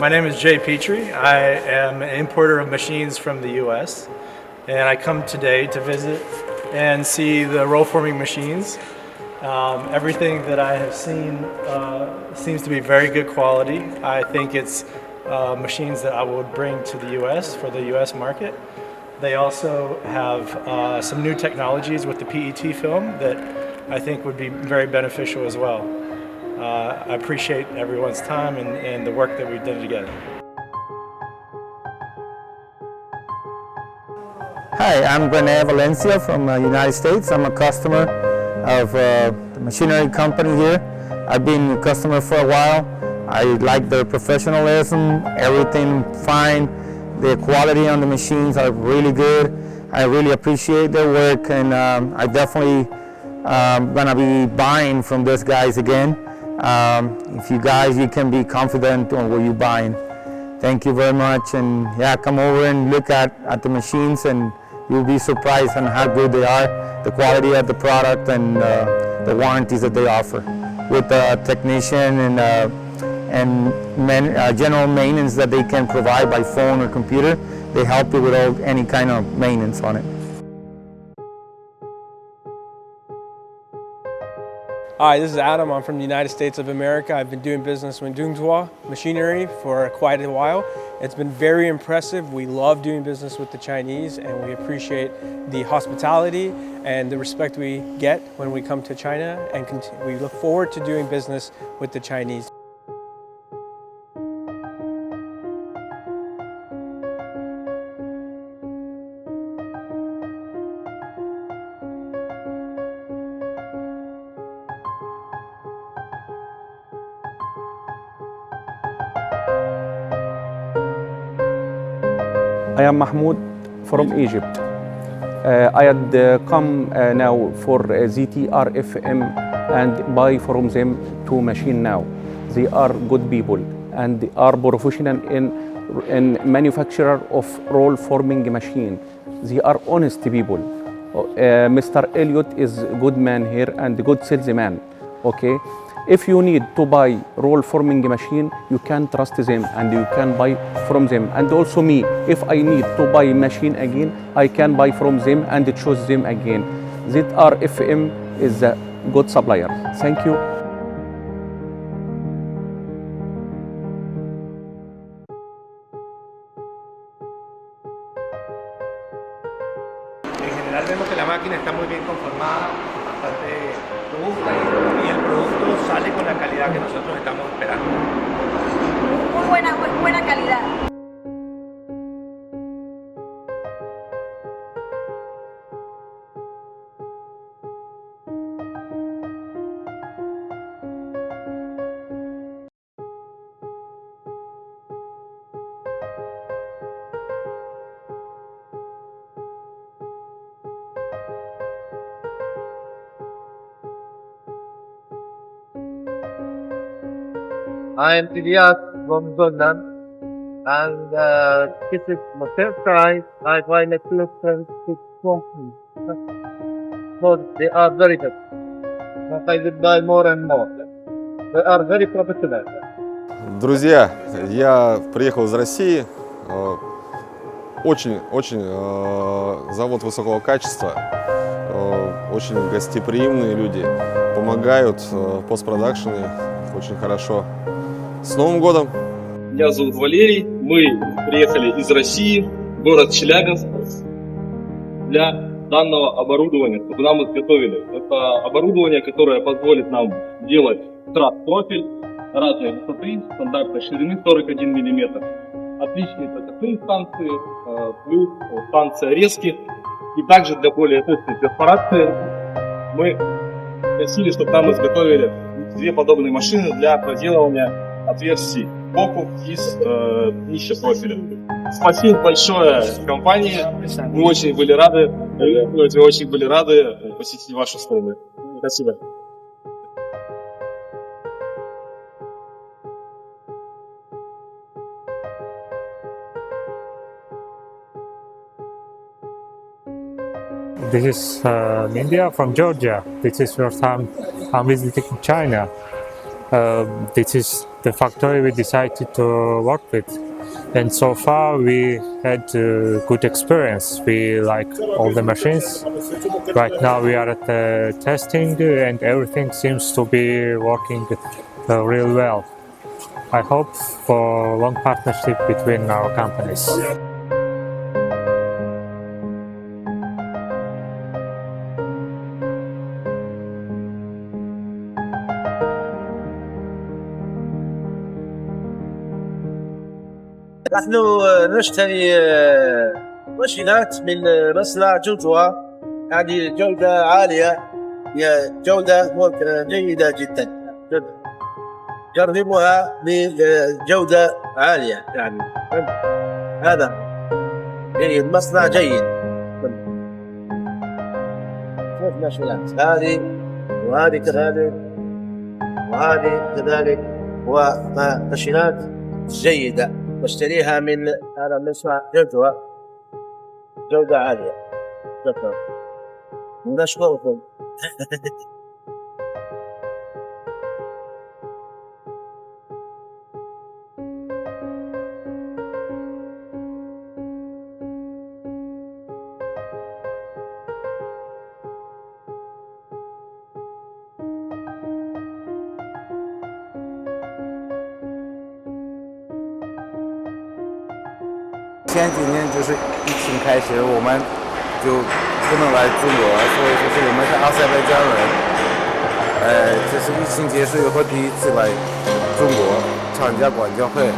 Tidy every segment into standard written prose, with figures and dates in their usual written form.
My name is Jay Petrie. I am an importer of machines from the U.S. and I come today to visit and see the roll forming machines. Everything that I have seen seems to be very good quality. I think it's machines that I would bring to the U.S. for the U.S. market. They also have some new technologies with the PET film that I think would be very beneficial as well. I appreciate everyone's time and the work that we've done together. Hi, I'm Rene Valencia from the United States. I'm a customer of the machinery company here. I've been a customer for a while. I like their professionalism, everything fine. The quality on the machines are really good. I really appreciate their work, and I definitely gonna be buying from these guys again. If you guys, you can be confident on what you're buying. Thank you very much, and yeah, come over and look at the machines, and you'll be surprised on how good they are, the quality of the product, and the warranties that they offer. With the technician and general maintenance that they can provide by phone or computer, they help you with any kind of maintenance on it. Hi, this is Adam. I'm from the United States of America. I've been doing business with Zhongtuo machinery for quite a while. It's been very impressive. We love doing business with the Chinese, and we appreciate the hospitality and the respect we get when we come to China, and we look forward to doing business with the Chinese. I am Mahmoud from Egypt. I had come now for ZTR FM and buy from them two machines now. They are good people and are professional in manufacturer of roll forming machine. They are honest people. Mr. Elliot is a good man here and a good salesman. Okay. If you need to buy roll forming machine, you can trust them and you can buy from them. And also me, if I need to buy machine again, I can buy from them and choose them again. ZRFM is a good supplier. Thank you. En general vemos que la máquina está muy bien conformada, bastante robusta y el producto sale con la calidad que nosotros estamos esperando. Muy buena calidad. I am Ilyas from Jordan, and this is my first time I buy a custom company. So they are very good. But I will buy more and more. They are very professional. Друзья, я приехал из России. Очень завод высокого качества. Очень гостеприимные люди. Помогают в постпродакшене очень хорошо. С Новым годом! Меня зовут Валерий. Мы приехали из России, город Челябинск, для данного оборудования, чтобы нам изготовили. Это оборудование, которое позволит нам делать трас-профиль разной высоты, стандартной ширины 41 мм. Отличные прокатные станции, плюс станция резки. И также для более точной перфорации мы просили, чтобы нам изготовили две подобные машины для проделывания отверстий боку из днища профиля. Спасибо большое компании. Мы очень были рады посетить вашу страну. Спасибо. This is India from Georgia. This is first time I'm visiting China. This is the factory we decided to work with. And so far we had a good experience. We like all the machines. Right now we are at the testing and everything seems to be working real well. I hope for long partnership between our companies. نحن نشتري ماشينات من مصنع جوجوا، هذه جودة عالية، هي جودة جيدة جدا، جربوها بجودة عالية يعني. هذا جيد، مصنع جيد. ثلاث ماشينات، هذه وهذه كذلك وهذه كذلك، وماشينات جيدة بشتريها من هذا المصنع جوجوا، جودة عالية. شكرا، نشكركم.前几年就是疫情开始，我们就不能来中国，所以就是我们是阿塞拜疆人。这是疫情结束以后第一次来中国参加管教会，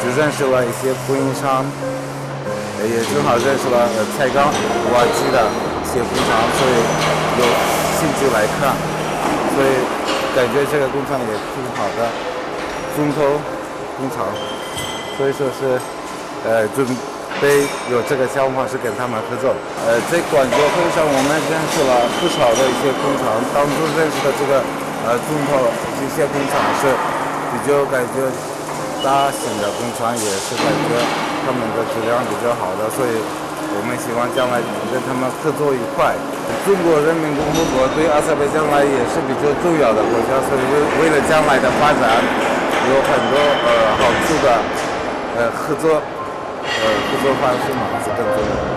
就认识了一些供应商，也正好认识了彩钢、瓦机的一些工厂，所以有兴趣来看，所以感觉这个工厂也挺好的，中投工厂，所以说是准备有这个想法是跟他们合作。在管教会上我们认识了不少的一些工厂，当中认识的这个中投机械工厂是比较感觉大型的工厂，也是感觉他们的质量比较好的，所以我们希望将来跟他们合作一块。中国人民共和国对阿塞拜疆来也是比较重要的国家，所以为了将来的发展有很多好处的合作方式嘛是更重要的。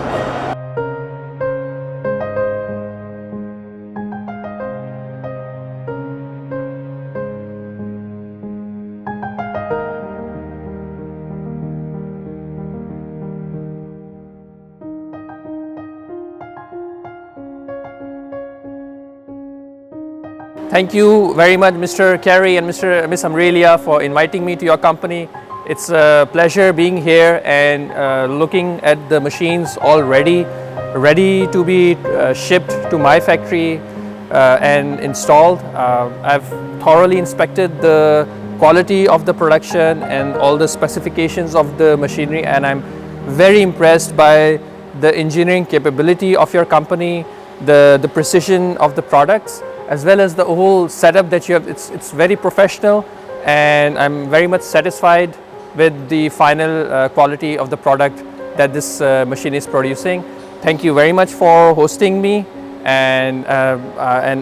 Thank you very much, Mr. Carey and Miss Amrelia, for inviting me to your company. It's a pleasure being here and looking at the machines already ready to be shipped to my factory and installed. I've thoroughly inspected the quality of the production and all the specifications of the machinery, and I'm very impressed by the engineering capability of your company, the precision of the products, as well as the whole setup that you have. It's very professional, and I'm very much satisfied with the final quality of the product that this machine is producing. Thank you very much for hosting me, and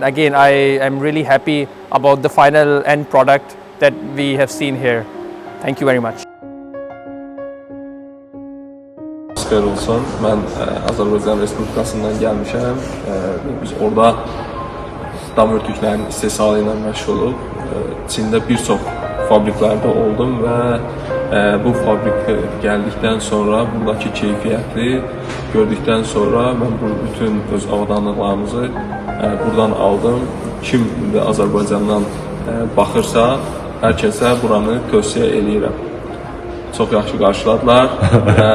again I am really happy about the final end product that we have seen here. Thank you very much. Xeyir olsun. Mən Azərbaycan Respublikasından gəlmişəm. Biz orada dam örtüklərinin istehsalı ilə məşğuluq. Çində bir çox fabriklərdə oldum və bu fabrikə gəldikdən sonra buradakı keyfiyyəti gördükdən sonra mən bu bütün öz avadanlıqlarımızı buradan aldım. Kim indi Azərbaycandan baxırsa, hər kəsə buranı tövsiyə eləyirəm. Çox yaxşı qarşıladılar və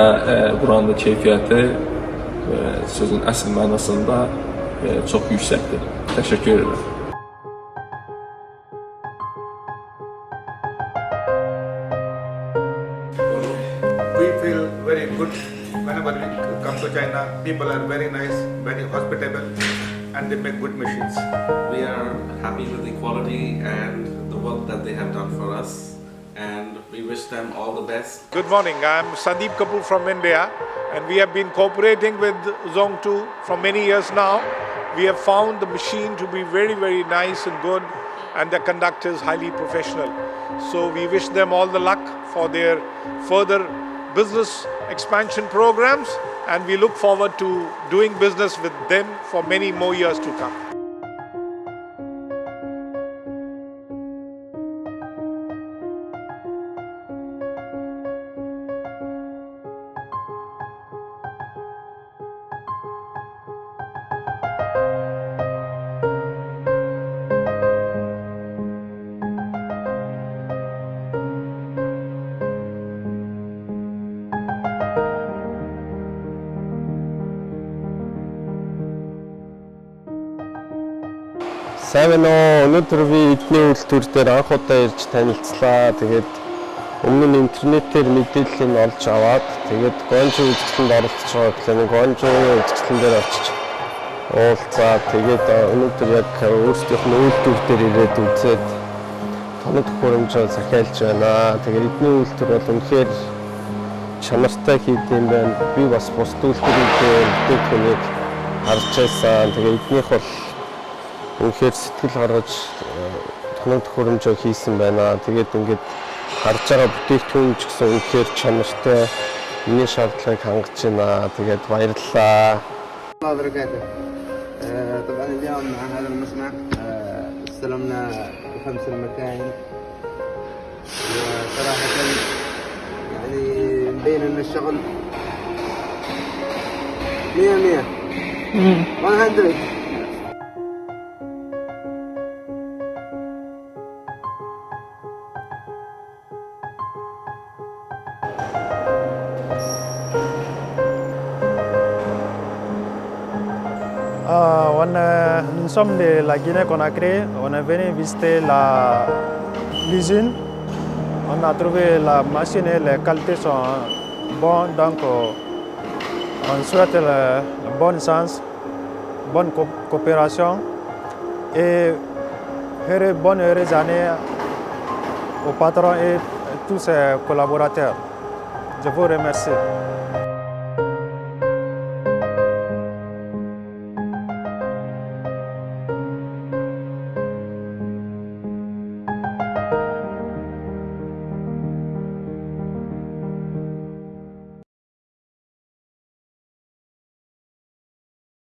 buranın da keyfiyyəti sözün əsl mənasında çox yüksəkdir. Təşəkkür edirəm. We feel very good whenever we come to China. People are very nice, very hospitable, and they make good machines. We are happy with the quality and the work that they have done for us, and we wish them all the best. Good morning, I'm Sandeep Kapoor from India, and we have been cooperating with Zhongtuo for many years now. We have found the machine to be very, very nice and good, and their conductors highly professional. So we wish them all the luck for their further business expansion programs, and we look forward to doing business with them for many more years to come. Сайн байна уу? Өнөөдөр би эдний үйлдвэр дээр анх удаа ирж танилцлаа. Тэгээд өмнө нь интернетээр мэдээллийг олж аваад тэгээд гонжо үйлчлэнд оролцож байгаа гэхлээр гонжогийн үйлчлэн дээр очиж уулзаад тэгээд өнөөдөр яг өөрсдийнх нь үйлдвэр дээр ирээд үзээд тоног төхөөрөмжөө захиалж байна. Тэгээд эдний үйлдвэр бол үнэхээр чанартай хийдэм байна. Би бас бусд үйлдвэрүүдээр бүтээгдэхүүнийг харж байсан. Тэгээд эднийх бол үнэхээр сэтгэл гаргаж тоног төхөөрөмжөө хийсэн байна. Тэгээд ингээд харж байгаа бүтээгдэхүүн ч гэсэн үнэхээр чанартай миний шаардлагыг хангаж байна. Тэгээд баярлалаа. طبعا اليوم مع هذا المصنع استلمنا 5 المكاين، وصراحة يعني مبين ان الشغل 100 100. Nous sommes de la Guinée-Conakry, on est venu visiter l'usine. On a trouvé la machine et les qualités sont bonnes, donc on souhaite le bon sens, bonne coopération et bonne heureuse année au patron et tous ses collaborateurs. Je vous remercie.